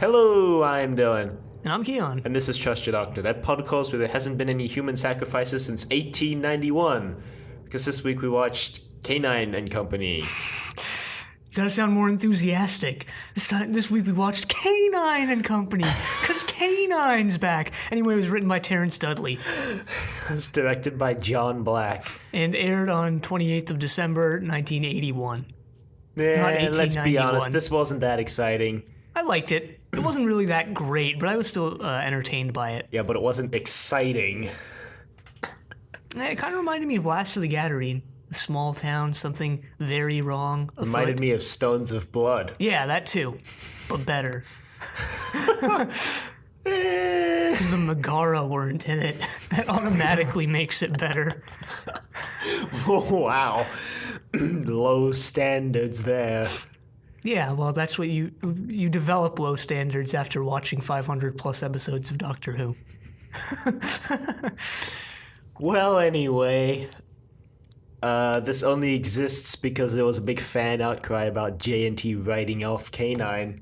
Hello, I'm Dylan. And I'm Kiyan. And this is Trust Your Doctor, that podcast where there hasn't been any human sacrifices since 1891. Because this week we watched Canine and Company. You gotta sound more enthusiastic. This week we watched Canine and Company, because Canine's back. Anyway, it was written by Terrance Dudley. It's directed by John Black. And aired on 28th of December, 1981. Yeah, let's be honest, this wasn't that exciting. I liked it. It wasn't really that great, but I was still entertained by it. Yeah, but it wasn't exciting. It kind of reminded me of Last of the Gathering. A small town, something very wrong afoot. Reminded me of Stones of Blood. Yeah, that too, but better. Because the Megara weren't in it. That automatically makes it better. Oh, wow. Low standards there. Yeah, well, that's what you develop low standards after watching 500 plus episodes of Doctor Who. Well, anyway, this only exists because there was a big fan outcry about J&T writing out Canine.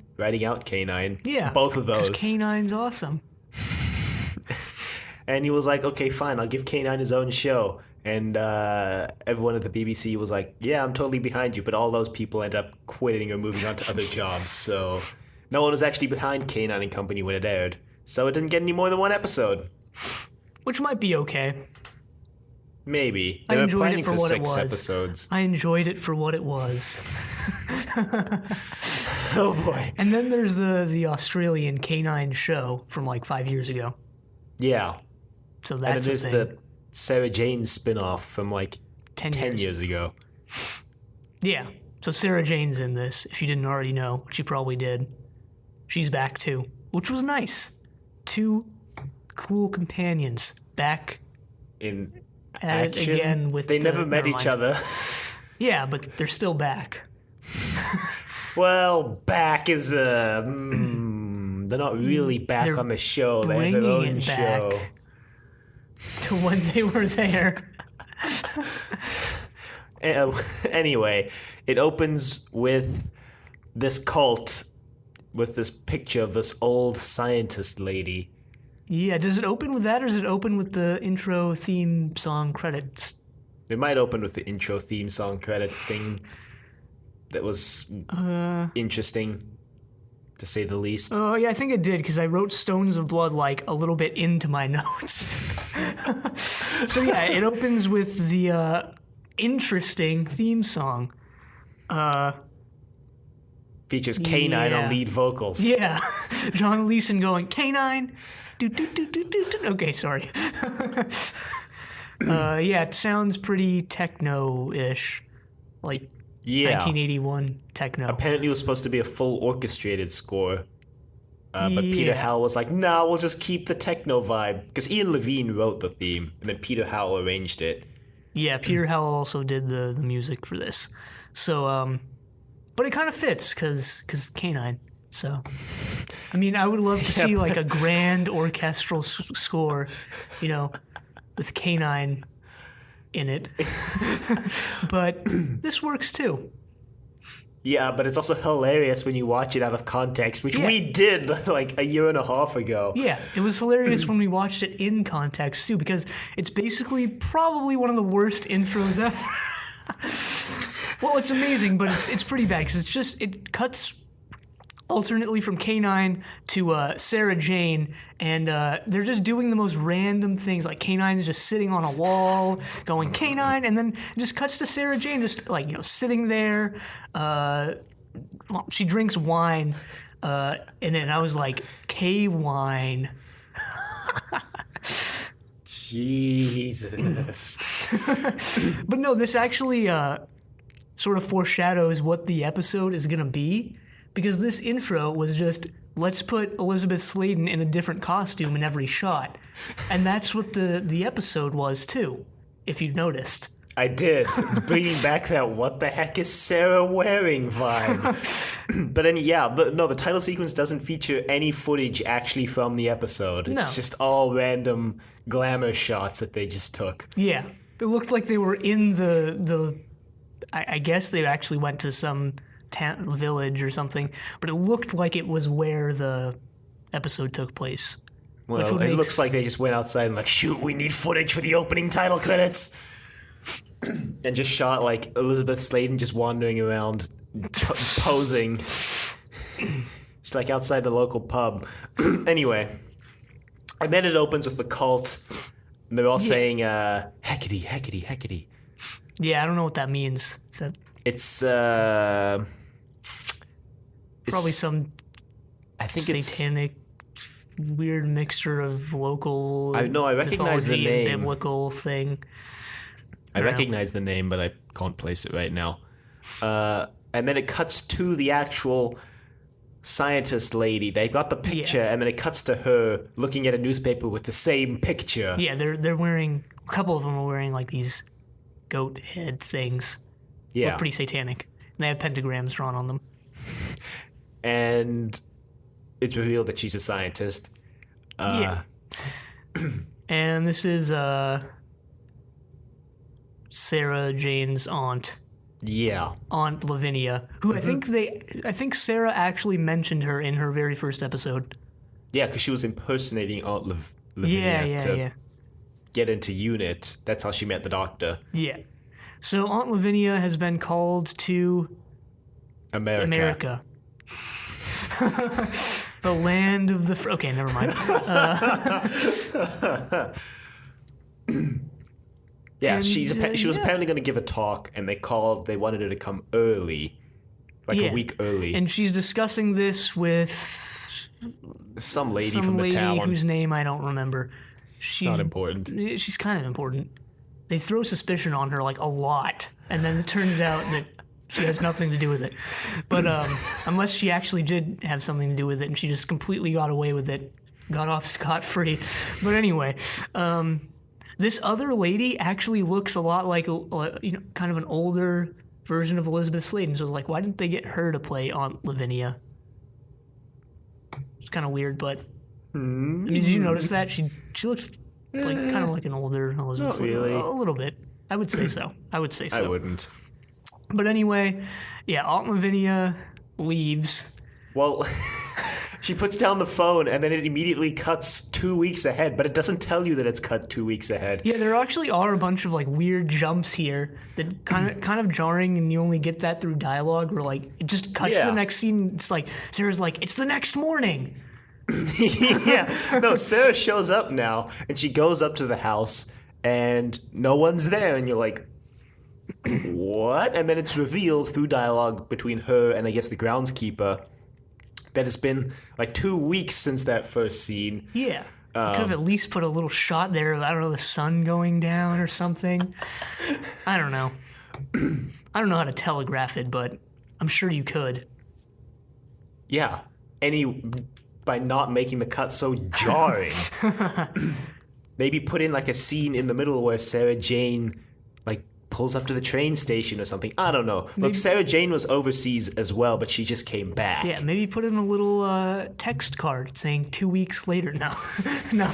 Yeah, both of those. Because Canine's awesome. And he was like, okay, fine, I'll give Canine his own show. And everyone at the BBC was like, yeah, I'm totally behind you. But all those people end up quitting or moving on to other jobs. So no one was actually behind Canine and Company when it aired. So it didn't get any more than one episode. Which might be okay. Maybe. They were planning for 6 episodes. I enjoyed it for what it was. Oh, boy. And then there's the Australian Canine show from like 5 years ago. Yeah. So that's and then there's the Sarah Jane spin-off from like 10 years ago. Yeah. So Sarah Jane's in this, if you didn't already know, which you probably did. She's back too, which was nice. 2 cool companions back in at action. It again with they never met each other. Yeah, but they're still back. Well, back is they're not really back on the show. They have their own show. To when they were there. Anyway, it opens with this cult with this picture of this old scientist lady. Yeah, does it open with that or does it open with the intro theme song credits? It might open with the intro theme song credit thing. That was interesting, to say the least. Oh, yeah, I think it did, because I wrote Stones of Blood, like, a little bit into my notes. So, yeah, it opens with the interesting theme song. Features Canine on lead vocals. Yeah. John Leeson going, Canine! Okay, sorry. Yeah, it sounds pretty techno-ish. Like... Yeah. 1981 techno. Apparently it was supposed to be a full orchestrated score. But Peter Howell was like, nah, we'll just keep the techno vibe. Because Ian Levine wrote the theme, and then Peter Howell arranged it. Yeah, Peter Howell also did the music for this. So, but it kind of fits, because Canine. So, I mean, I would love to see, like, a grand orchestral score, you know, with Canine in it. But this works too. Yeah, but it's also hilarious when you watch it out of context, which we did like a year and a half ago. Yeah, it was hilarious when we watched it in context too, because it's basically probably one of the worst intros ever. Well, it's amazing, but it's pretty bad because it cuts alternately from Canine to Sarah Jane, and they're just doing the most random things. Like Canine is just sitting on a wall, going Canine, and then it just cuts to Sarah Jane, just like sitting there. She drinks wine, and then I was like, K-wine. Jesus. But no, this actually sort of foreshadows what the episode is gonna be. Because this intro was just, let's put Elizabeth Sladen in a different costume in every shot. And that's what the episode was, too, if you noticed. I did. It's bringing back that what the heck is Sarah wearing vibe. But the title sequence doesn't feature any footage actually from the episode. It's just all random glamour shots that they just took. Yeah. It looked like they were in the I guess they actually went to some village or something, but it looked like it was where the episode took place. Well, it looks like they just went outside and like, shoot, we need footage for the opening title credits. And just shot like Elizabeth Sladen just wandering around posing. She's like outside the local pub. Anyway. And then it opens with the cult. And they're all saying, Hecate, Hecate, Hecate. Yeah, I don't know what that means. It's probably some I think satanic weird mixture of local I recognize the name. And biblical thing. I recognize the name, but I can't place it right now. And then it cuts to the actual scientist lady. They got the picture, and then it cuts to her looking at a newspaper with the same picture. Yeah, they're wearing, a couple of them are wearing like these goat head things. Yeah. Look pretty satanic. And they have pentagrams drawn on them. And it's revealed that she's a scientist. Yeah. And this is Sarah Jane's aunt. Yeah. Aunt Lavinia, who I think Sarah actually mentioned her in her very first episode. Yeah, because she was impersonating Aunt Lavinia to get into unit. That's how she met the doctor. Yeah. So Aunt Lavinia has been called to America. The land of the... Okay, never mind. Yeah, she was apparently going to give a talk, and they wanted her to come early, a week early. And she's discussing this with some lady from the town. Whose name I don't remember. Not important. She's kind of important. They throw suspicion on her, like, a lot, and then it turns out that she has nothing to do with it. But unless she actually did have something to do with it, and she just completely got away with it, got off scot-free. But anyway... this other lady actually looks a lot like, kind of an older version of Elizabeth Sladen. So I was like, why didn't they get her to play Aunt Lavinia? It's kind of weird, but... I mean, did you notice that? She looks like kind of like an older Elizabeth Sladen. Really. A little bit. I would say so. I wouldn't. But anyway, yeah, Aunt Lavinia leaves. Well... She puts down the phone, and then it immediately cuts 2 weeks ahead, but it doesn't tell you that it's cut 2 weeks ahead. Yeah, there actually are a bunch of like weird jumps here that kind of jarring, and you only get that through dialogue, where like it just cuts to the next scene. It's like Sarah's like, "It's the next morning." Yeah, no, Sarah shows up now, and she goes up to the house, and no one's there, and you're like, "What?" And then it's revealed through dialogue between her and I guess the groundskeeper that it's been like 2 weeks since that first scene. Yeah. You could have at least put a little shot there of, I don't know, the sun going down or something. I don't know. I don't know how to telegraph it, but I'm sure you could. Yeah. By not making the cut so jarring. Maybe put in like a scene in the middle where Sarah Jane like pulls up to the train station or something. I don't know. Look, Sarah Jane was overseas as well, but she just came back. Yeah, maybe put in a little text card saying 2 weeks later. No. No.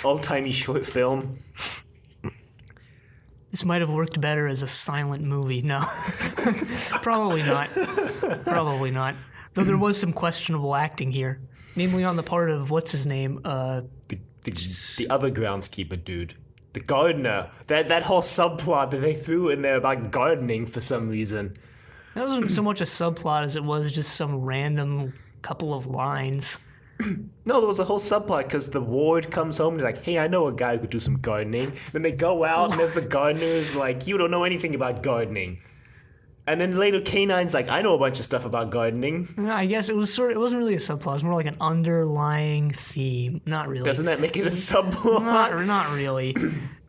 Old-timey short film. This might have worked better as a silent movie. No. Probably not. Probably not. Though there was some questionable acting here. Namely on the part of, what's his name? The other groundskeeper dude. The gardener. That whole subplot that they threw in there about gardening for some reason. That wasn't so much a subplot as it was just some random couple of lines. No, there was a whole subplot because the ward comes home and is like, hey, I know a guy who could do some gardening. Then they go out and there's the gardener who's like, you don't know anything about gardening. And then later K9's like, I know a bunch of stuff about gardening. I guess it wasn't really a subplot. It was more like an underlying theme. Not really. Doesn't that make it a subplot? Not really.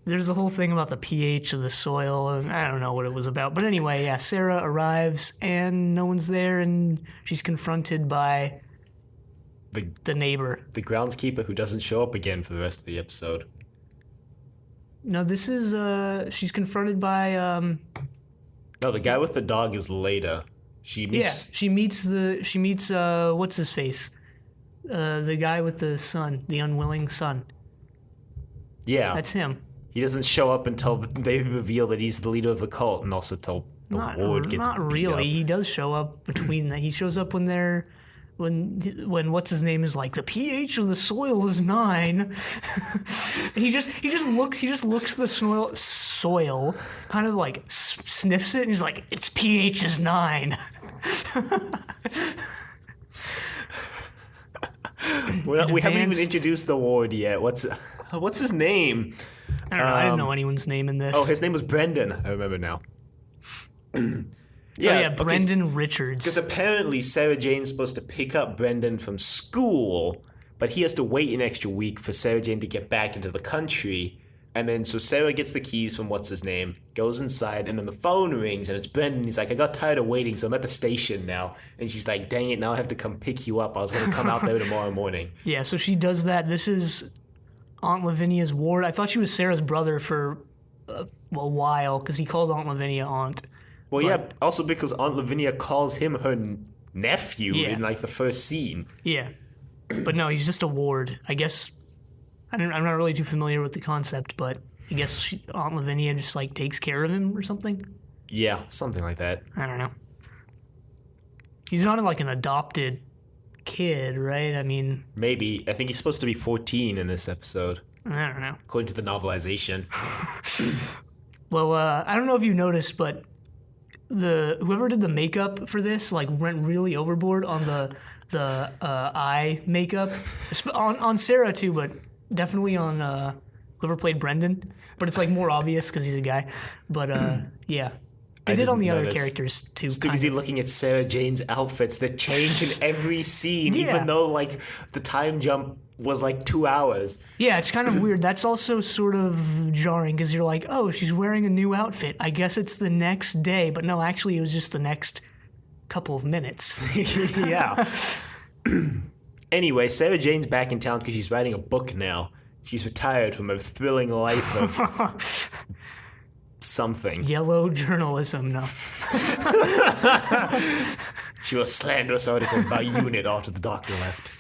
There's the whole thing about the pH of the soil, and I don't know what it was about. But anyway, yeah, Sarah arrives, and no one's there, and she's confronted by the neighbor. The groundskeeper who doesn't show up again for the rest of the episode. No, this is, she's confronted by, No, the guy with the dog is later. She meets what's his face? The guy with the son, the unwilling son. Yeah. That's him. He doesn't show up until they reveal that he's the leader of the cult and also tell ward gets not beat really. up. He does show up between that. He shows up when what's his name is like the pH of the soil is 9. And he just looks at the soil, kind of like sniffs it, and he's like, its pH is 9. We haven't even introduced the ward yet. What's his name? I don't know. I didn't know anyone's name in this. Oh, his name was Brendan. I remember now. Brendan Richards. Because apparently Sarah Jane's supposed to pick up Brendan from school, but he has to wait an extra week for Sarah Jane to get back into the country. And then so Sarah gets the keys from what's his name, goes inside, and then the phone rings, and it's Brendan. He's like, I got tired of waiting, so I'm at the station now. And she's like, dang it, now I have to come pick you up. I was going to come out there tomorrow morning. Yeah, so she does that. This is Aunt Lavinia's ward. I thought she was Sarah's brother for a while, because he calls Aunt Lavinia aunt. Well, yeah, also because Aunt Lavinia calls him her nephew in, like, the first scene. Yeah. But no, he's just a ward. I guess, I'm not really too familiar with the concept, but I guess Aunt Lavinia just, like, takes care of him or something? Yeah, something like that. I don't know. He's not, like, an adopted kid, right? I mean... Maybe. I think he's supposed to be 14 in this episode. I don't know. According to the novelization. Well, I don't know if you noticed, but... whoever did the makeup for this like went really overboard on the eye makeup on Sarah too, but definitely on whoever played Brendan. But it's like more obvious because he's a guy. But yeah, they did on the other characters too. Too busy looking at Sarah Jane's outfits that change in every scene, even though like the time jump was like 2 hours. Yeah, it's kind of weird. That's also sort of jarring because you're like, oh, she's wearing a new outfit. I guess it's the next day. But no, actually, it was just the next couple of minutes. Yeah. Anyway, Sarah Jane's back in town because she's writing a book now. She's retired from a thrilling life of something. Yellow journalism, no. She wrote slanderous articles about UNIT after the doctor left.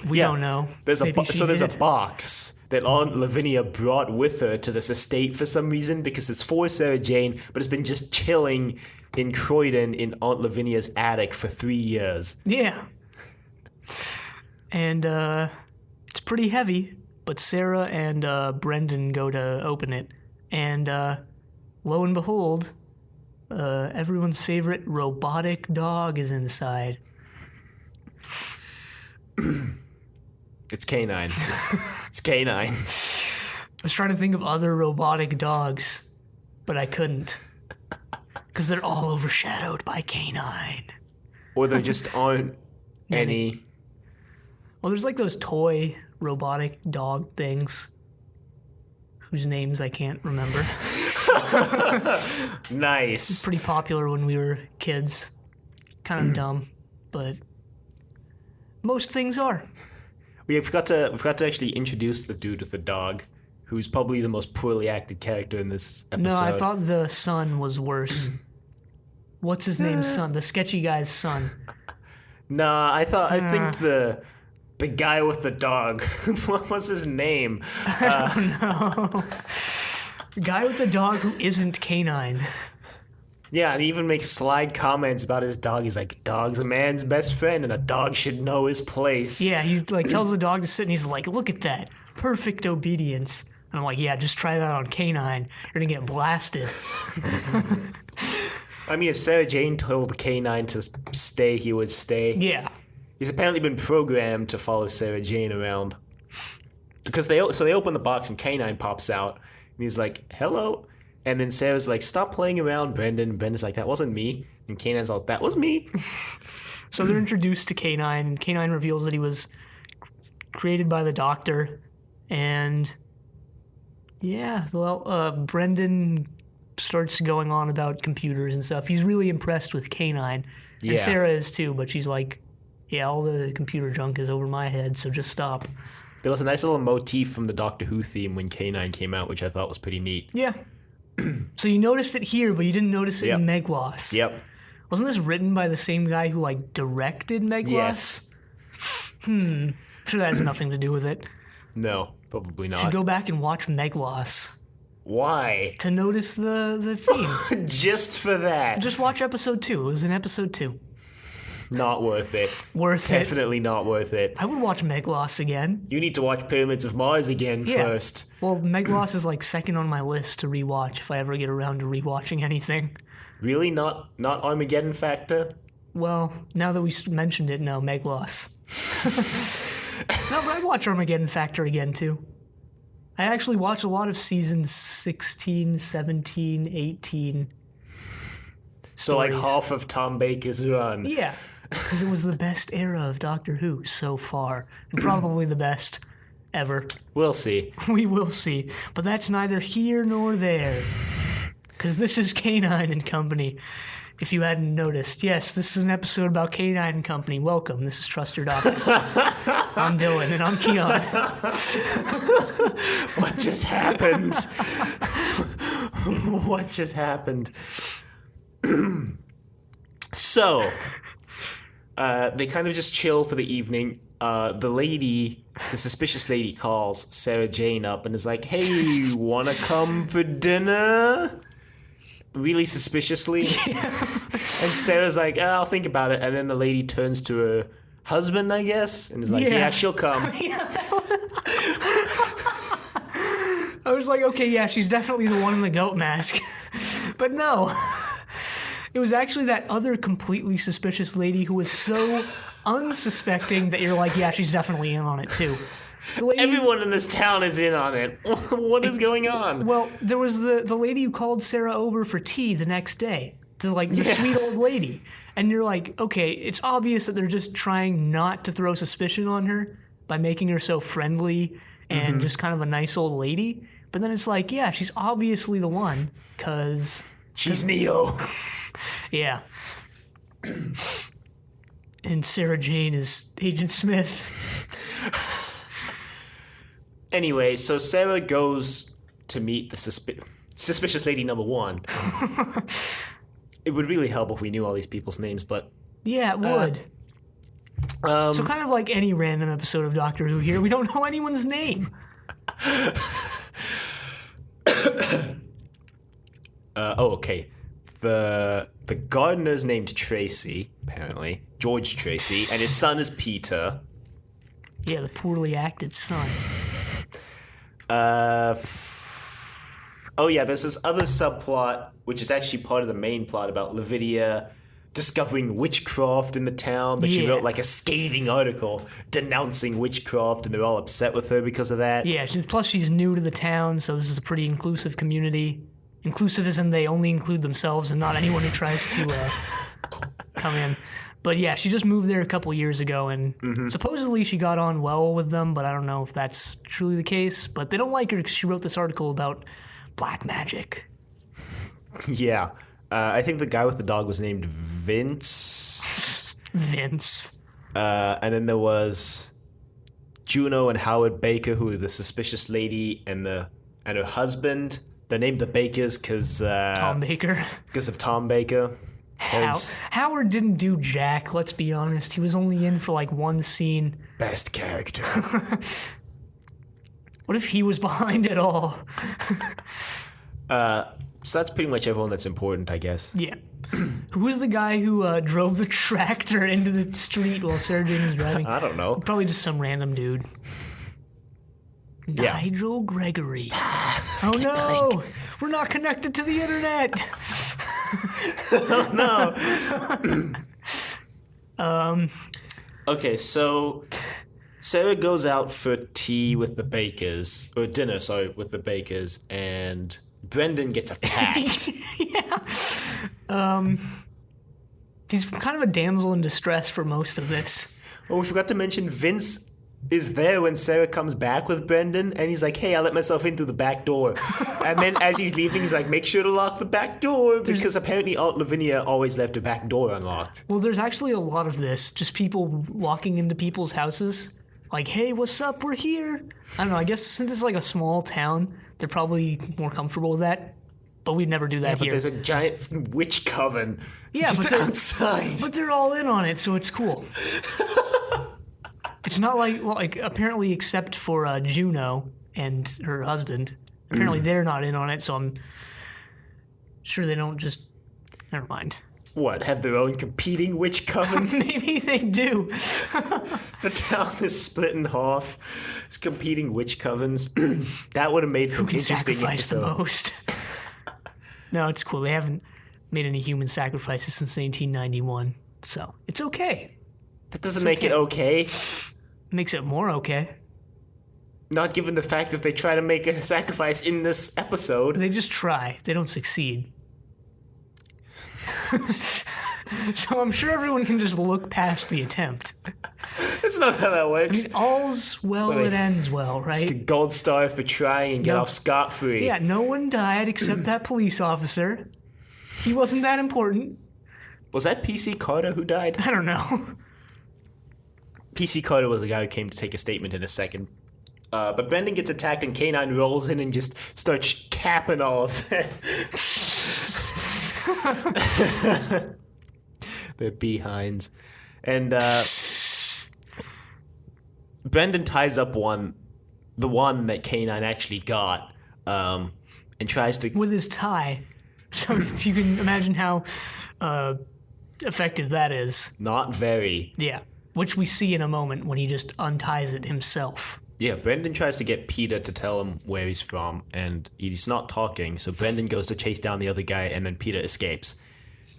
We don't know. There's a box that Aunt Lavinia brought with her to this estate for some reason because it's for Sarah Jane, but it's been just chilling in Croydon in Aunt Lavinia's attic for 3 years. Yeah. And it's pretty heavy, but Sarah and Brendan go to open it. And lo and behold, everyone's favorite robotic dog is inside. It's canine. It's canine. I was trying to think of other robotic dogs, but I couldn't. Because they're all overshadowed by canine. Or there just aren't any. Well, there's like those toy robotic dog things whose names I can't remember. Nice. Pretty popular when we were kids. Kind of dumb, but most things are. We forgot to actually introduce the dude with the dog, who's probably the most poorly acted character in this episode. No, I thought the son was worse. What's his name's son? The sketchy guy's son. Nah, I think the guy with the dog. What was his name? I don't know. The guy with the dog who isn't canine. Yeah, and he even makes sly comments about his dog. He's like, dog's a man's best friend, and a dog should know his place. Yeah, he like tells the dog to sit, and he's like, look at that. Perfect obedience. And I'm like, yeah, just try that on canine. You're going to get blasted. I mean, if Sarah Jane told the canine to stay, he would stay. Yeah. He's apparently been programmed to follow Sarah Jane around. Because they open the box, and canine pops out, and he's like, hello. And then Sarah's like, stop playing around, Brendan. And Brendan's like, that wasn't me. And Canine's like, that was me. So they're introduced to Canine, and Canine reveals that he was created by the Doctor. And yeah, well, Brendan starts going on about computers and stuff. He's really impressed with Canine. And Yeah. Sarah is too, but she's like, yeah, all the computer junk is over my head, so just stop. There was a nice little motif from the Doctor Who theme when Canine came out, which I thought was pretty neat. Yeah. So you noticed it here, but you didn't notice it in Meglos. Yep. Wasn't this written by the same guy who, like, directed Meglos? Yes. I'm sure that has nothing to do with it. No, probably You not. should go back and watch Meglos. Why? to notice the theme. Just for that. Just watch episode 2. It was in episode 2. Not worth it. Worth it. Definitely not worth it. I would watch Meglos again. You need to watch Pyramids of Mars again first. Well, Meglos is like second on my list to rewatch if I ever get around to rewatching anything. Really? Not Armageddon Factor? Well, now that we mentioned it, no, Meglos. No, but I'd watch Armageddon Factor again, too. I actually watched a lot of seasons 16, 17, 18. So like stories. half of Tom Baker's run. Yeah, because it was the best era of Doctor Who so far. And probably the best ever. We'll see. We will see. But that's neither here nor there. Because this is Canine and Company. If you hadn't noticed, yes, this is an episode about Canine and Company. Welcome. This is Trust Your Doctor. I'm Dylan, and I'm Kiyan. What just happened? What just happened? So, they kind of just chill for the evening. The suspicious lady calls Sarah Jane up and is like, hey, wanna come for dinner? Really suspiciously. Yeah. And Sarah's like, I'll think about it. And then the lady turns to her husband, I guess, and is like, yeah she'll come. I was like, okay, yeah, she's definitely the one in the goat mask. But no. It was actually that other completely suspicious lady who was so unsuspecting that you're like, yeah, she's definitely in on it too. Everyone in this town is in on it. What is going on? Well, there was the lady who called Sarah over for tea the next day. The sweet old lady. And you're like, okay, it's obvious that they're just trying not to throw suspicion on her by making her so friendly and just kind of a nice old lady. But then it's like, yeah, she's obviously the one, because... She's Neo. Yeah. And Sarah Jane is Agent Smith. Anyway, so Sarah goes to meet the suspicious lady number 1. It would really help if we knew all these people's names, but... Yeah, it would. So kind of like any random episode of Doctor Who here, we don't know anyone's name. Okay. The gardener's named Tracy, apparently. George Tracy, and his son is Peter. Yeah, the poorly acted son. Oh yeah, there's this other subplot, which is actually part of the main plot about Lavinia discovering witchcraft in the town, but she wrote like a scathing article denouncing witchcraft, and they're all upset with her because of that. Yeah, plus she's new to the town, so this is a pretty inclusive community. Inclusive as in they only include themselves and not anyone who tries to come in. But yeah, she just moved there a couple years ago, and supposedly she got on well with them, but I don't know if that's truly the case. But they don't like her because she wrote this article about black magic. Yeah. I think the guy with the dog was named Vince. Vince. And then there was Juno and Howard Baker, who were the suspicious lady, and her husband. They're named the Bakers because... Tom Baker. Because of Tom Baker. Howard didn't do jack, let's be honest. He was only in for like one scene. Best character. What if he was behind it all? So that's pretty much everyone that's important, I guess. Yeah. Who was the guy who drove the tractor into the street while Sarah Jane was driving? I don't know. Probably just some random dude. Yeah. Nigel Gregory. Oh no! We're not connected to the internet! Oh no! Okay, so Sarah goes out for tea with the Bakers, or dinner, sorry, with the Bakers, and Brendan gets attacked. Yeah. He's kind of a damsel in distress for most of this. Oh, we forgot to mention Vince is there when Sarah comes back with Brendan, and he's like, hey, I let myself in through the back door. And then as he's leaving, he's like, make sure to lock the back door, because apparently Aunt Lavinia always left her back door unlocked. Well, there's actually a lot of this, just people walking into people's houses, like, hey, what's up, we're here. I don't know, I guess since it's like a small town, they're probably more comfortable with that, but we'd never do that here. But there's a giant witch coven just outside. But they're all in on it, so it's cool. It's not like apparently except for Juno and her husband, apparently they're not in on it, so I'm sure they don't just... Never mind. What, have their own competing witch coven? Maybe they do. The town is split in half. It's competing witch covens. That would have made for Who an can interesting sacrifice episode. the most? No, it's cool. They haven't made any human sacrifices since 1991, so it's okay. That doesn't make it okay. Makes it more okay. Not given the fact that they try to make a sacrifice in this episode. They just try. They don't succeed. So I'm sure everyone can just look past the attempt. That's not how that works. I mean, all's well that ends well, Just right? a gold star for trying and get off scot-free. Yeah, no one died except that police officer. He wasn't that important. Was that PC Carter who died? I don't know. PC Carter was the guy who came to take a statement in a second. But Brendan gets attacked and K9 rolls in and just starts capping all of them. Their behinds. And Brendan ties up the one that K9 actually got, and tries to... With his tie. So you can imagine how effective that is. Not very. Yeah. Which we see in a moment when he just unties it himself. Yeah, Brendan tries to get Peter to tell him where he's from, and he's not talking, so Brendan goes to chase down the other guy, and then Peter escapes.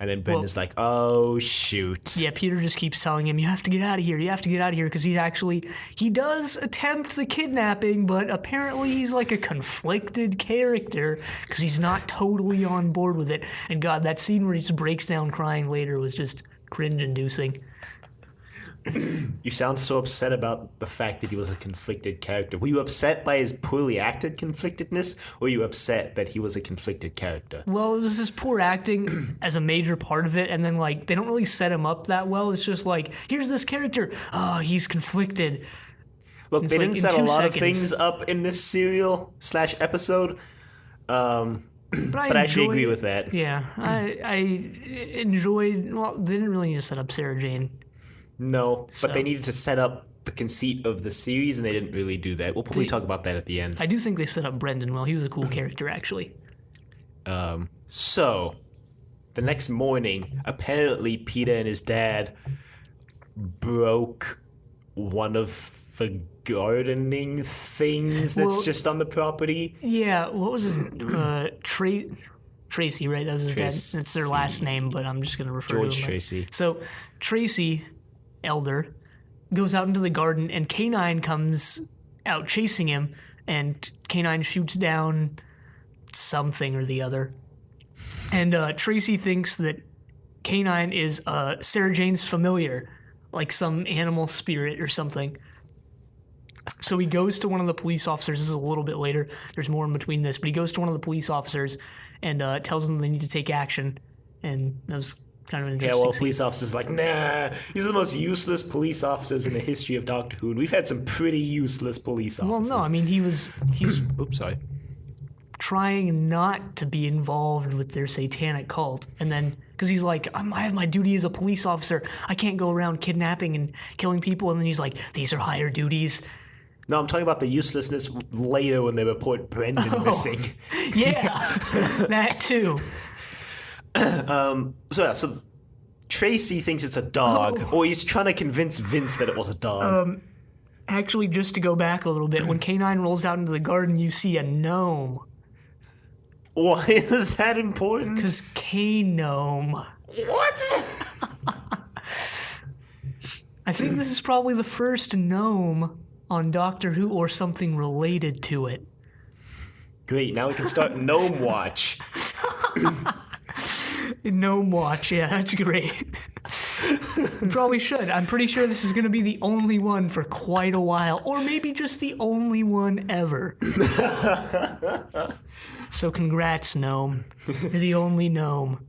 And then Brendan's like, oh, shoot. Yeah, Peter just keeps telling him, you have to get out of here, because he does attempt the kidnapping, but apparently he's like a conflicted character, because he's not totally on board with it. And God, that scene where he just breaks down crying later was just cringe-inducing. You sound so upset about the fact that he was a conflicted character. Were you upset by his poorly acted conflictedness, or were you upset that he was a conflicted character? Well, it was his poor acting as a major part of it, and then, like, they don't really set him up that well. It's just like, here's this character. Oh, he's conflicted. Look, they didn't set a lot of seconds. things up in this serial/episode, but I actually agree with that. Yeah, I enjoyed... Well, they didn't really need to set up Sarah Jane. No, but they needed to set up the conceit of the series, and they didn't really do that. We'll probably talk about that at the end. I do think they set up Brendan well. He was a cool character, actually. So, the next morning, apparently Peter and his dad broke one of the gardening things that's just on the property. Yeah, what was his... Tracy, right? That was his dad. That's their last name, but I'm just going to refer to him. George Tracy. So, Tracy... Elder goes out into the garden, and K9 comes out chasing him, and K9 shoots down something or the other. And Tracy thinks that K9 is Sarah Jane's familiar, like some animal spirit or something. So he goes to one of the police officers. This is a little bit later. There's more in between this, but he goes to one of the police officers and tells them they need to take action. And that was kind of an interesting scene. Police officers like, nah, these are the most useless police officers in the history of Doctor Who, and we've had some pretty useless police officers. Well, no, I mean, he's Oops, sorry. trying not to be involved with their satanic cult, and then, because he's like, I have my duty as a police officer, I can't go around kidnapping and killing people, and then he's like, these are higher duduties. No, I'm talking about the uselessness later when they report Brendan missing. Yeah, that too. So Tracy thinks it's a dog, or he's trying to convince Vince that it was a dog. Actually, just to go back a little bit, when K9 rolls out into the garden, you see a gnome. Why is that important? Because K-gnome. What? I think this is probably the first gnome on Doctor Who or something related to it. Great, now we can start Gnomewatch. Gnomewatch, yeah, that's great. Probably should. I'm pretty sure this is going to be the only one for quite a while, or maybe just the only one ever. So congrats, gnome. You're the only gnome.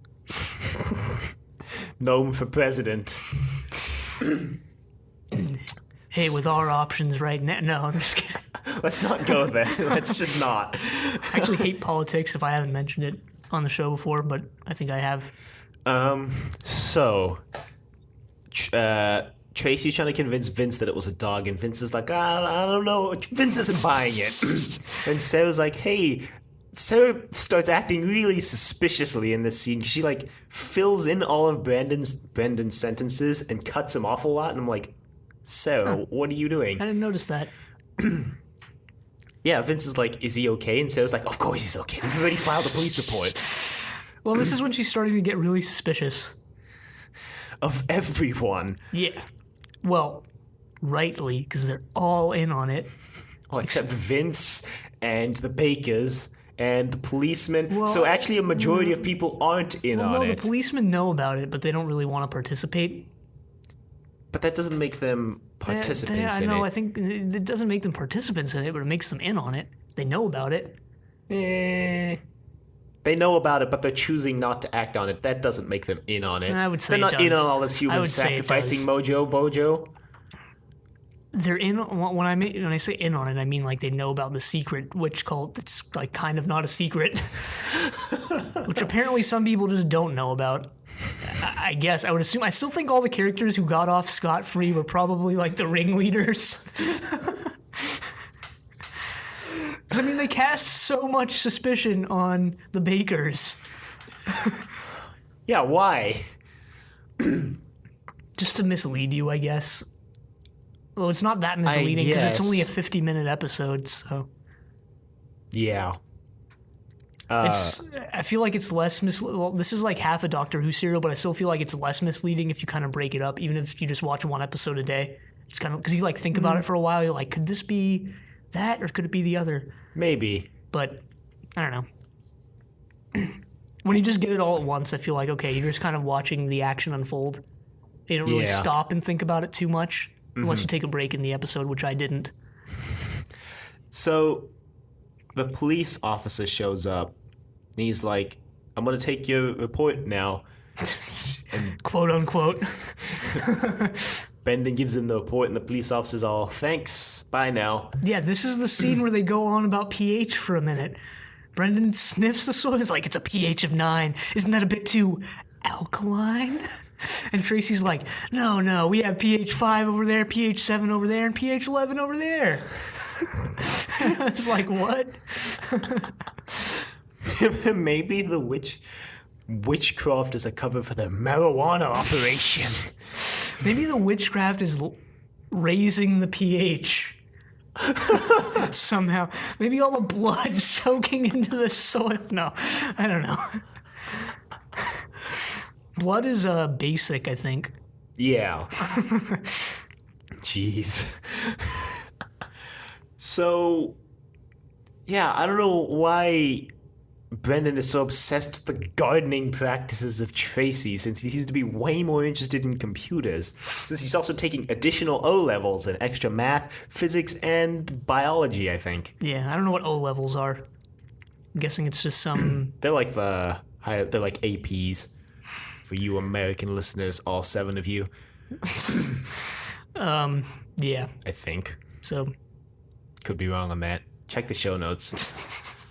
Gnome for president. Hey, with our options right now... No, I'm just kidding. Let's not go there. Let's just not. I actually hate politics if I haven't mentioned it on the show before, but I think I have. Tracy's trying to convince Vince that it was a dog, and Vince is like, I don't know. Vince isn't buying it. And Sarah's like, hey. Sarah starts acting really suspiciously in this scene. She, like, fills in all of Brandon's sentences and cuts him off a lot. And I'm like, Sarah, what are you doing? I didn't notice that. Yeah, Vince is like, is he okay? And Sarah's like, of course he's okay. We've already filed a police report. Well, this is when she's starting to get really suspicious. Of everyone. Yeah. Well, rightly, because they're all in on it. Oh, except Vince and the Bakers and the policemen. Well, so actually a majority of people aren't in on it. The policemen know about it, but they don't really want to participate. But that doesn't make them participants in it. I think it doesn't make them participants in it, but it makes them in on it. They know about it. They know about it, but they're choosing not to act on it. That doesn't make them in on it. I would say they're not in on all this human sacrificing bojo. They're in when I say in on it, I mean like they know about the secret witch cult that's like kind of not a secret, which apparently some people just don't know about. I guess I would assume. I still think all the characters who got off scot-free were probably like the ringleaders. Because I mean, they cast so much suspicion on the Bakers. Yeah, why? Just to mislead you, I guess. Well, it's not that misleading because it's only a 50-minute episode, so. Yeah. I feel like it's less misleading. Well, this is like half a Doctor Who serial, but I still feel like it's less misleading if you kind of break it up, even if you just watch one episode a day. It's kind of because you like think about it for a while. You're like, could this be that or could it be the other? Maybe. But I don't know. When you just get it all at once, I feel like, okay, you're just kind of watching the action unfold. You don't really stop and think about it too much. Unless you take a break in the episode, which I didn't. So, the police officer shows up, and he's like, I'm going to take your report now. And quote, unquote. Brendan gives him the report, and the police officer's all, thanks, bye now. Yeah, this is the scene where they go on about pH for a minute. Brendan sniffs the soil. He's like, it's a pH of 9. Isn't that a bit too alkaline? And Tracy's like, no, we have pH 5 over there, pH 7 over there, and pH 11 over there. I was like, what? Maybe the witchcraft is a cover for the marijuana operation. Maybe the witchcraft is raising the pH. Somehow. Maybe all the blood soaking into the soil. No, I don't know. Blood is basic, I think. Yeah. Jeez. So, yeah, I don't know why Brendan is so obsessed with the gardening practices of Tracy, since he seems to be way more interested in computers, since he's also taking additional O-levels in extra math, physics, and biology, I think. Yeah, I don't know what O-levels are. I'm guessing it's just some... They're like APs. For you American listeners, all 7 of you. Yeah. I think. So. Could be wrong on that. Check the show notes.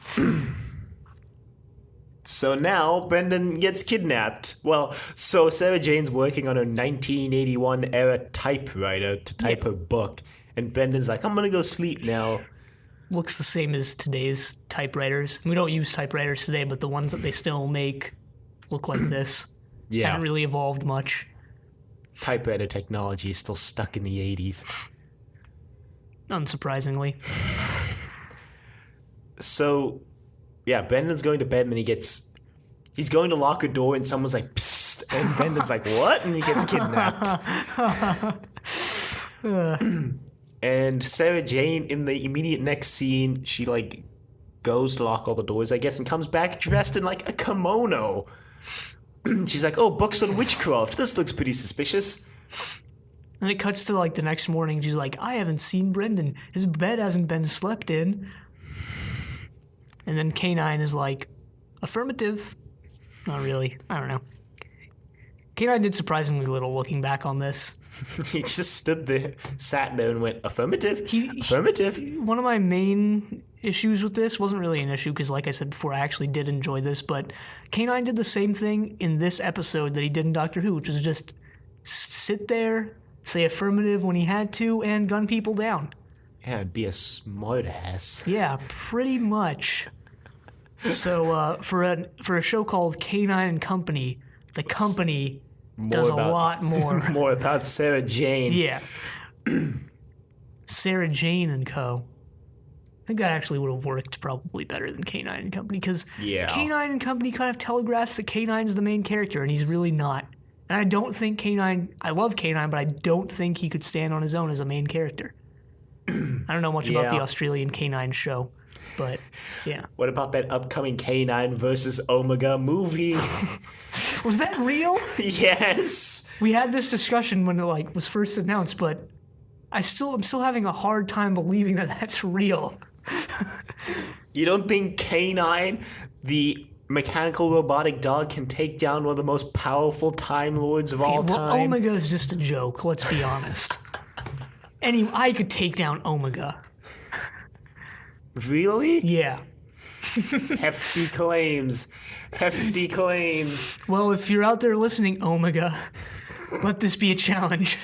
So now, Brendan gets kidnapped. Well, so Sarah Jane's working on her 1981 era typewriter to type her book. And Brendan's like, I'm gonna go sleep now. Looks the same as today's typewriters. We don't use typewriters today, but the ones that they still make look like this. Yeah. Haven't really evolved much. Typewriter technology is still stuck in the 80s. Unsurprisingly. So, yeah, Brendan's going to bed and he's going to lock a door and someone's like, psst, and Brendan's like, what? And he gets kidnapped. And Sarah Jane, in the immediate next scene, she, like, goes to lock all the doors, I guess, and comes back dressed in, like, a kimono. She's like, oh, books on witchcraft. This looks pretty suspicious. And it cuts to, like, the next morning. She's like, I haven't seen Brendan. His bed hasn't been slept in. And then K9 is like, affirmative. Not really. I don't know. K9 did surprisingly little looking back on this. He just sat there and went, affirmative? Affirmative? One of my main issues with this wasn't really an issue because, like I said before, I actually did enjoy this, but K9 did the same thing in this episode that he did in Doctor Who, which was just sit there say affirmative when he had to, and gun people down. Yeah, I'd be a smart ass. Yeah, pretty much. So for a show called Canine and Company, the company does a lot more. More about Sarah Jane. Yeah. Sarah Jane and Co. I think that actually would have worked probably better than Canine and Company, because Canine and Company kind of telegraphs that Canine's the main character, and he's really not. And I don't think I love Canine, but I don't think he could stand on his own as a main character. I don't know much about the Australian Canine show, but yeah. What about that upcoming Canine versus Omega movie? Was that real? Yes. We had this discussion when it was first announced, but I'm still having a hard time believing that that's real. You don't think Canine, the mechanical robotic dog, can take down one of the most powerful Time Lords of all time? Omega is just a joke, let's be honest. Anyway, I could take down Omega. Really? Yeah. Hefty claims. Hefty claims. Well, if you're out there listening, Omega, let this be a challenge.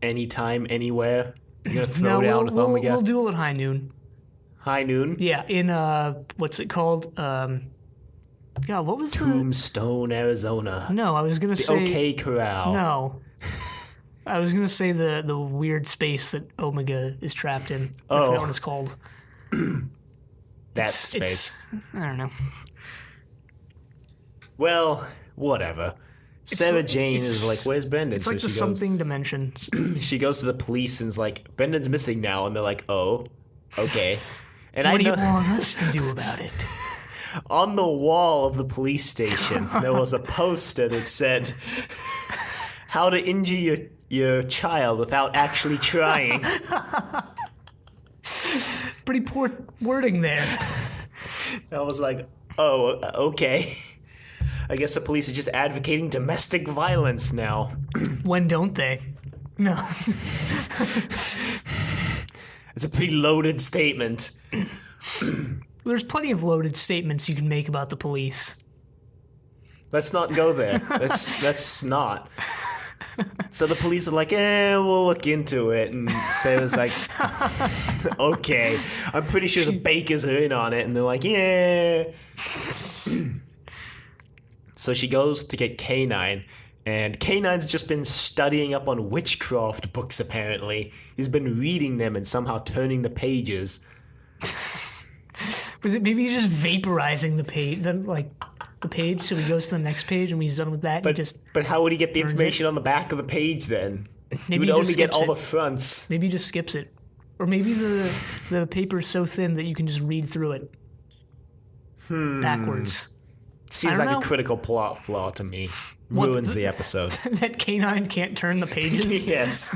Anytime, anywhere. You're gonna throw down with Omega? We'll do it at high noon. High noon? Yeah, in what's it called? What was Tombstone, Arizona. No, I was gonna say OK Corral. No. I was gonna say the weird space that Omega is trapped in. I forgot what it's called. That space. I don't know. Well, whatever. Sarah Jane is like, where's Brendan? It's like the something dimension. She goes to the police and's like, Brendan's missing now. And they're like, oh, okay. And what do you want us to do about it? On the wall of the police station, there was a poster that said, how to injure your child without actually trying. Pretty poor wording there. I was like, oh, okay. I guess the police are just advocating domestic violence now. When don't they? No. It's a pretty loaded statement. There's plenty of loaded statements you can make about the police. Let's not go there. Let's not. So the police are like, we'll look into it. And Sarah's like, okay. I'm pretty sure the Bakers are in on it. And they're like, yeah. So she goes to get Canine. And Canine's just been studying up on witchcraft books, apparently. He's been reading them and somehow turning the pages. Maybe he's just vaporizing the page, the page, so he goes to the next page, and when he's done with that, But how would he get the information on the back of the page then? He would only get all the fronts. Maybe he just skips it. Or maybe the paper's so thin that you can just read through it. Backwards. Seems like a critical plot flaw to me. Ruins the episode. That Canine can't turn the pages? Yes.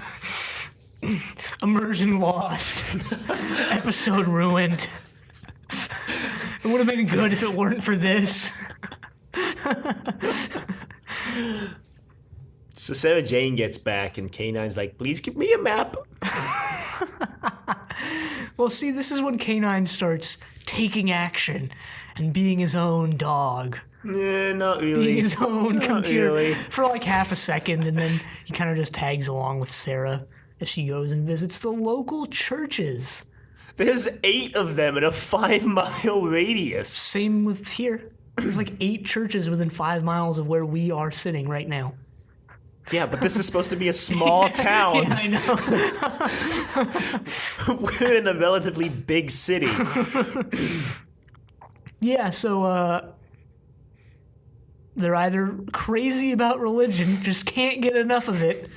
Immersion lost. Episode ruined. It would have been good if it weren't for this. So Sarah Jane gets back and Canine's like, please give me a map. Well, see, this is when Canine starts taking action and being his own dog. Not really. Being his own computer really. For like half a second, and then he kind of just tags along with Sarah as she goes and visits the local churches. There's 8 of them in a 5-mile radius. Same with here. There's like 8 churches within 5 miles of where we are sitting right now. Yeah, but this is supposed to be a small town. Yeah, I know. We're in a relatively big city. Yeah, so they're either crazy about religion, just can't get enough of it.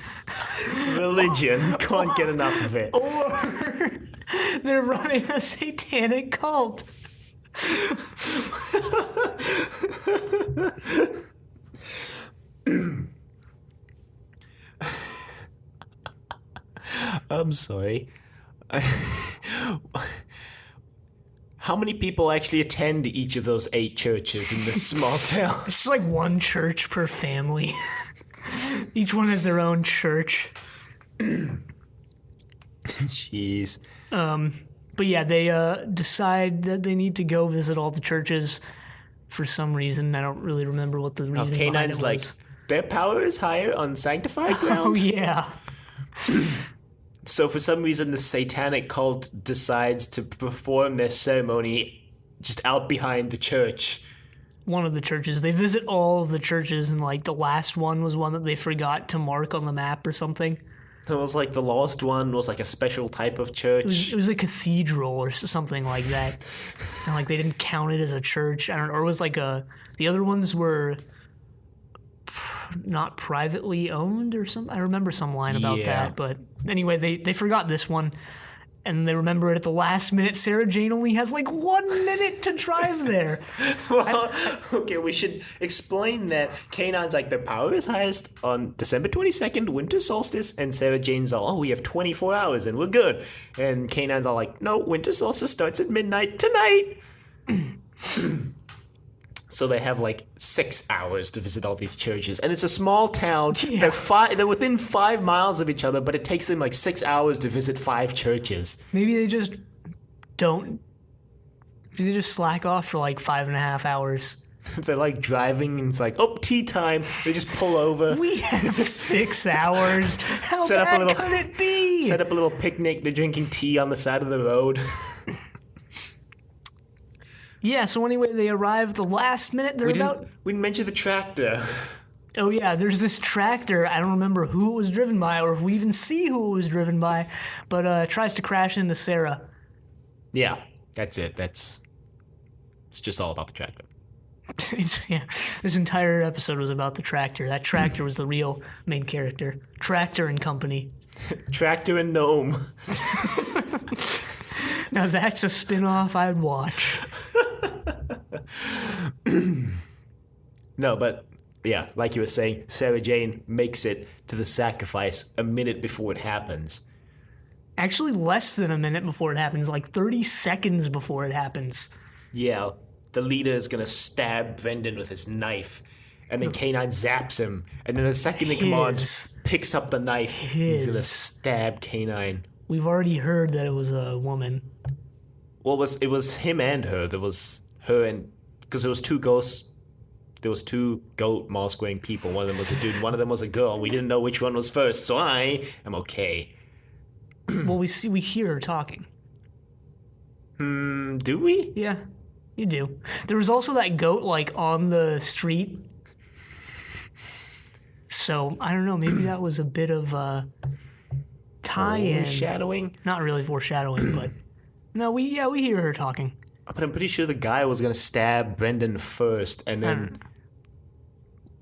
Religion, can't get enough of it. Or they're running a satanic cult. I'm sorry. How many people actually attend each of those 8 churches in this small town? It's like one church per family. Each one has their own church. Jeez. But yeah, they decide that they need to go visit all the churches for some reason. I don't really remember what the reason behind it was. their power is higher on sanctified Oh, ground. yeah. So for some reason, the satanic cult decides to perform their ceremony just out behind the church. One of the churches. They visit all of the churches, and like the last one was one that they forgot to mark on the map or something. It was like the lost one was like a special type of church. It was a cathedral or something like that. And like they didn't count it as a church. I don't know. Or it was like the other ones were not privately owned or something. I remember some line about that. But anyway, they forgot this one. And they remember it at the last minute. Sarah Jane only has like 1 minute to drive there. Well, okay, we should explain that Kanon's like, their power is highest on December 22nd, winter solstice, and Sarah Jane's all, we have 24 hours and we're good. And Kanon's all like, no, winter solstice starts at midnight tonight. So they have like 6 hours to visit all these churches, and it's a small town. Yeah. They're within 5 miles of each other, but it takes them like 6 hours to visit 5 churches. Maybe they just don't. Maybe they just slack off for like 5.5 hours. They're like driving, and it's like, oh, tea time. They just pull over. We have 6 hours. How bad could it be? Set up a little picnic. They're drinking tea on the side of the road. Yeah, so anyway, they arrive the last minute. We didn't mention the tractor. Oh, yeah, there's this tractor. I don't remember who it was driven by or if we even see who it was driven by, but tries to crash into Sarah. Yeah, that's it. It's just all about the tractor. This entire episode was about the tractor. That tractor was the real main character. Tractor and Company. Tractor and Gnome. Now that's a spin-off I'd watch. No, but yeah, like you were saying, Sarah Jane makes it to the sacrifice a minute before it happens. Actually, less than a minute before it happens, like 30 seconds before it happens. Yeah, the leader is going to stab Brendan with his knife, and then K9 zaps him, and then the second in command picks up the knife. He's going to stab K9. We've already heard that it was a woman. Well, it was him and her. There was her and... Because there was two ghosts. There was two goat mask-wearing people. One of them was a dude, and one of them was a girl. We didn't know which one was first, so I am okay. Well, we hear her talking. Do we? Yeah, you do. There was also that goat, like, on the street. So, I don't know, maybe that was a bit of a tie-in. Foreshadowing? Not really foreshadowing, but... No, we hear her talking. But I'm pretty sure the guy was going to stab Brendan first, and then...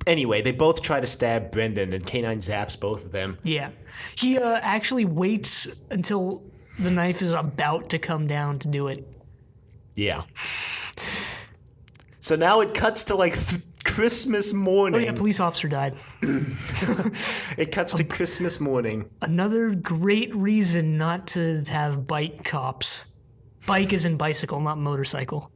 Anyway, they both try to stab Brendan, and K9 zaps both of them. Yeah. He actually waits until the knife is about to come down to do it. Yeah. So now it cuts to, like, Christmas morning. Oh, yeah, police officer died. It cuts to Christmas morning. Another great reason not to have bike cops. Bike is in bicycle, not motorcycle.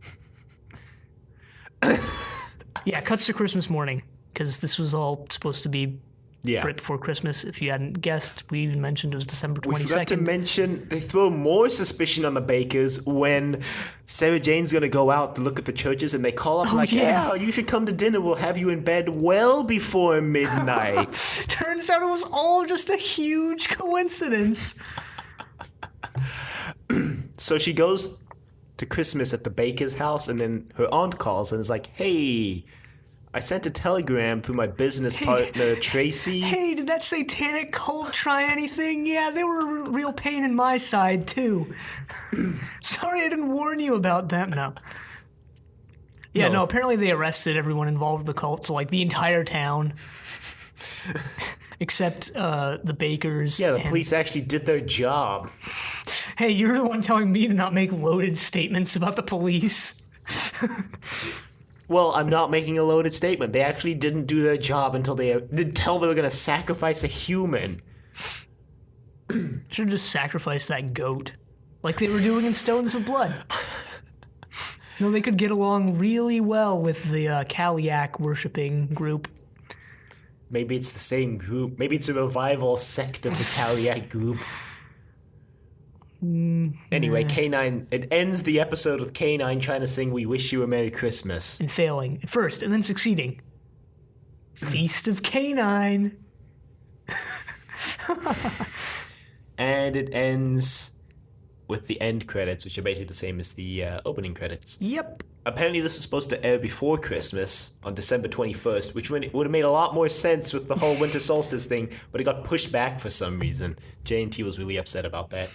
Yeah, cuts to Christmas morning, because this was all supposed to be right before Christmas. If you hadn't guessed, we even mentioned it was December 22nd. We forgot to mention, they throw more suspicion on the Bakers when Sarah Jane's going to go out to look at the churches, and they call up yeah, you should come to dinner. We'll have you in bed well before midnight. Turns out it was all just a huge coincidence. So she goes to Christmas at the baker's house, and then her aunt calls and is like, hey, I sent a telegram through my business partner, Tracy. Hey, did that satanic cult try anything? Yeah, they were a real pain in my side, too. Sorry I didn't warn you about them. No. Yeah, no, apparently they arrested everyone involved with the cult, so, like, the entire town. Except the bakers. Yeah, the police actually did their job. Hey, you're the one telling me to not make loaded statements about the police. Well, I'm not making a loaded statement. They actually didn't do their job until they were going to sacrifice a human. Should have just sacrificed that goat, like they were doing in Stones of Blood. No, they could get along really well with the Kaliak worshipping group. Maybe it's the same group. Maybe it's a revival sect of the Kaliak group. Anyway, K9, it ends the episode with K9 trying to sing We Wish You a Merry Christmas. And failing at first, and then succeeding. Feast of Canine. And it ends with the end credits, which are basically the same as the opening credits. Yep. Apparently this is supposed to air before Christmas on December 21st, which would have made a lot more sense with the whole winter solstice thing, but it got pushed back for some reason. J&T was really upset about that.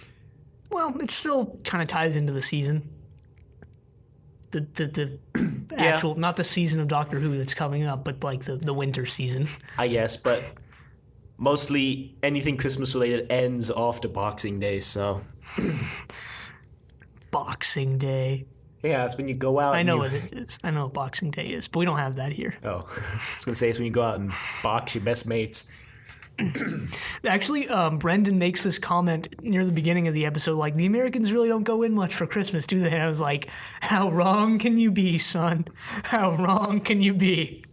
Well, it still kind of ties into the season. The actual, not the season of Doctor Who that's coming up, but like the winter season. I guess, but mostly anything Christmas related ends after Boxing Day, so... Boxing Day. Yeah, it's when you go out. I know what it is. I know what Boxing Day is, but we don't have that here. Oh, I was going to say it's when you go out and box your best mates. Actually, Brendan makes this comment near the beginning of the episode, like, the Americans really don't go in much for Christmas, do they? And I was like, how wrong can you be, son? How wrong can you be?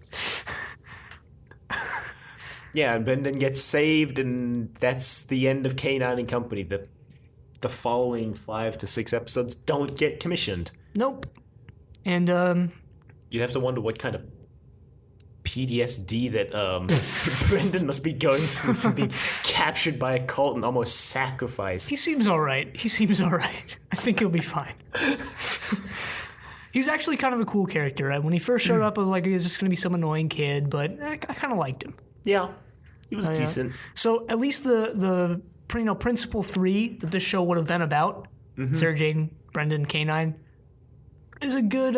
Yeah, and Brendan gets saved, and that's the end of K9 and Company. The following 5 to 6 episodes don't get commissioned. Nope. And, You'd have to wonder what kind of PTSD that Brendan must be going through from being captured by a cult and almost sacrificed. he seems all right. I think he'll be fine. He's actually kind of a cool character. When he first showed up, I was like, he's just going to be some annoying kid, but I kind of liked him. Yeah, he was decent. So at least the principal 3 that this show would have been about, Sarah Jane, Brendan, K9, is a good,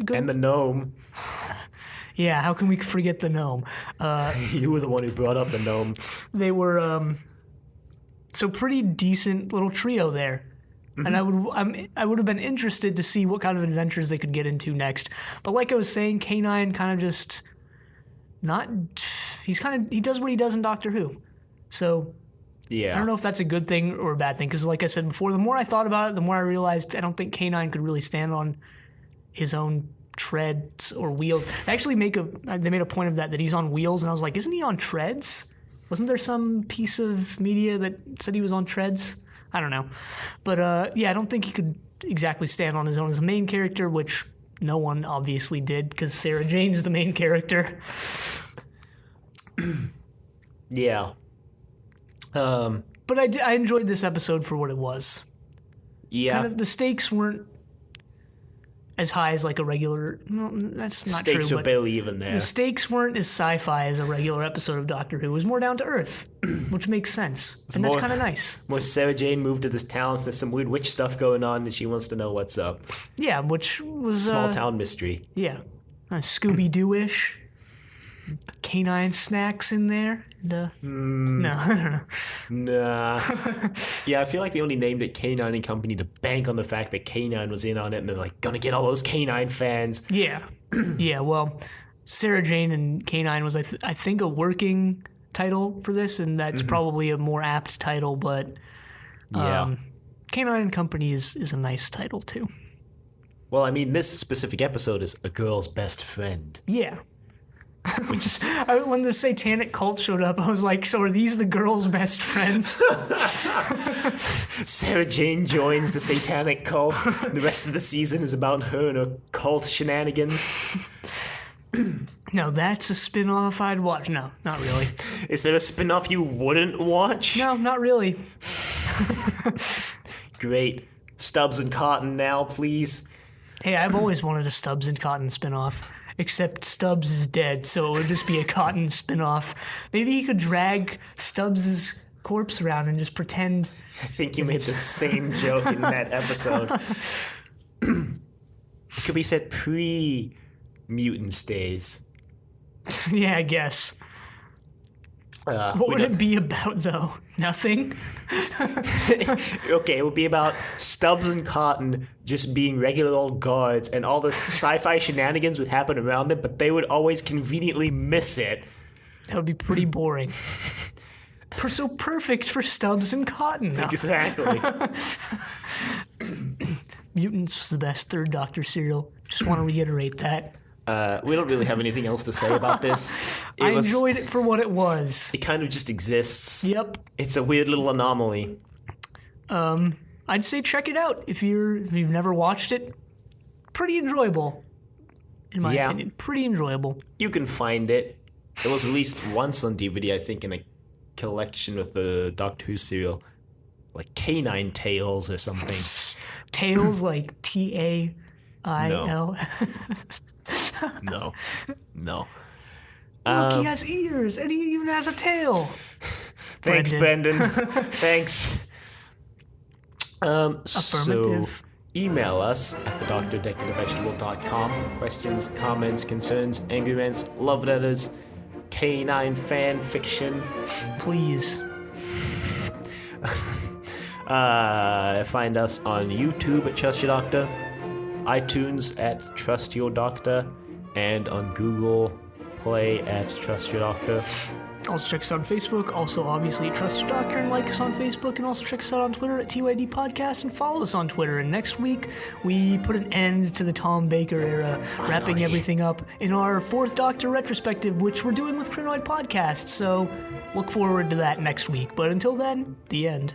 good... And the gnome. Yeah, how can we forget the gnome? You were the one who brought up the gnome. They were so pretty decent little trio there, and I would have been interested to see what kind of adventures they could get into next. But like I was saying, K9 kind of just he does what he does in Doctor Who, so yeah. I don't know if that's a good thing or a bad thing, because like I said before, the more I thought about it, the more I realized I don't think K9 could really stand on his own treads or wheels. They actually they made a point of that he's on wheels, and I was like, isn't he on treads? Wasn't there some piece of media that said he was on treads? I don't know. But yeah, I don't think he could exactly stand on his own as a main character, which no one obviously did, because Sarah Jane is the main character. Yeah. But I enjoyed this episode for what it was. Yeah. Kind of, the stakes weren't as high as like a regular... No, that's not Stakes true. were barely even there. The stakes weren't as sci-fi as a regular episode of Doctor Who. It was more down to earth, which makes sense. And that's kind of nice. More Sarah Jane moved to this town. There's some weird witch stuff going on, and she wants to know what's up. Yeah, which was... Small town mystery. Yeah. Scooby-Doo-ish. Canine snacks in there. No, I don't know. Nah. Yeah, I feel like they only named it K9 and Company to bank on the fact that K9 was in on it, and they're like, gonna get all those K9 fans. Yeah. Yeah, well, Sarah Jane and K9 was, I think, a working title for this, and that's probably a more apt title, but Yeah. K9 and Company is a nice title, too. Well, I mean, this specific episode is A Girl's Best Friend. Yeah. Which is... When the satanic cult showed up, I was like, so are these the girls' best friends? Sarah Jane joins the satanic cult. The rest of the season is about her and her cult shenanigans. No, that's a spin-off I'd watch. No, not really. Is there a spin-off you wouldn't watch? No, not really. Great. Stubbs and Cotton now, please. Hey, I've always wanted a Stubbs and Cotton spin-off. Except Stubbs is dead, so it would just be a Cotton spin-off. Maybe he could drag Stubbs' corpse around and just pretend... I think you made the same joke in that episode. It could be set pre-Mutants days. Yeah, I guess. What would it be about, though? Nothing? Okay, it would be about Stubbs and Cotton just being regular old guards, and all the sci-fi shenanigans would happen around them, but they would always conveniently miss it. That would be pretty boring. So perfect for Stubbs and Cotton. No. Exactly. Mutants was the best Third Doctor serial. Just want to reiterate that. We don't really have anything else to say about this. I enjoyed it for what it was. It kind of just exists. Yep. It's a weird little anomaly. I'd say check it out if you've never watched it. Pretty enjoyable, in my opinion. Pretty enjoyable. You can find it. It was released once on DVD, I think, in a collection with the Doctor Who serial, like Canine Tales or something. Tails like Tail. No. Look, he has ears and he even has a tail. Thanks, Brendan. Thanks. So email us at thedoctordecoravegetable.com. Questions, comments, concerns, angry rants, love letters, canine fan fiction. Please. Find us on YouTube at Trust Your Doctor, iTunes at Trust Your Doctor, and on Google Play at Trust Your Doctor. Also check us out on Facebook, also obviously Trust Your Doctor, and like us on Facebook, and also check us out on Twitter at TYD Podcast, and follow us on Twitter. And next week, we put an end to the Tom Baker era, wrapping everything up in our 4th Doctor retrospective, which we're doing with Krynoid Podcast, so look forward to that next week. But until then, the end.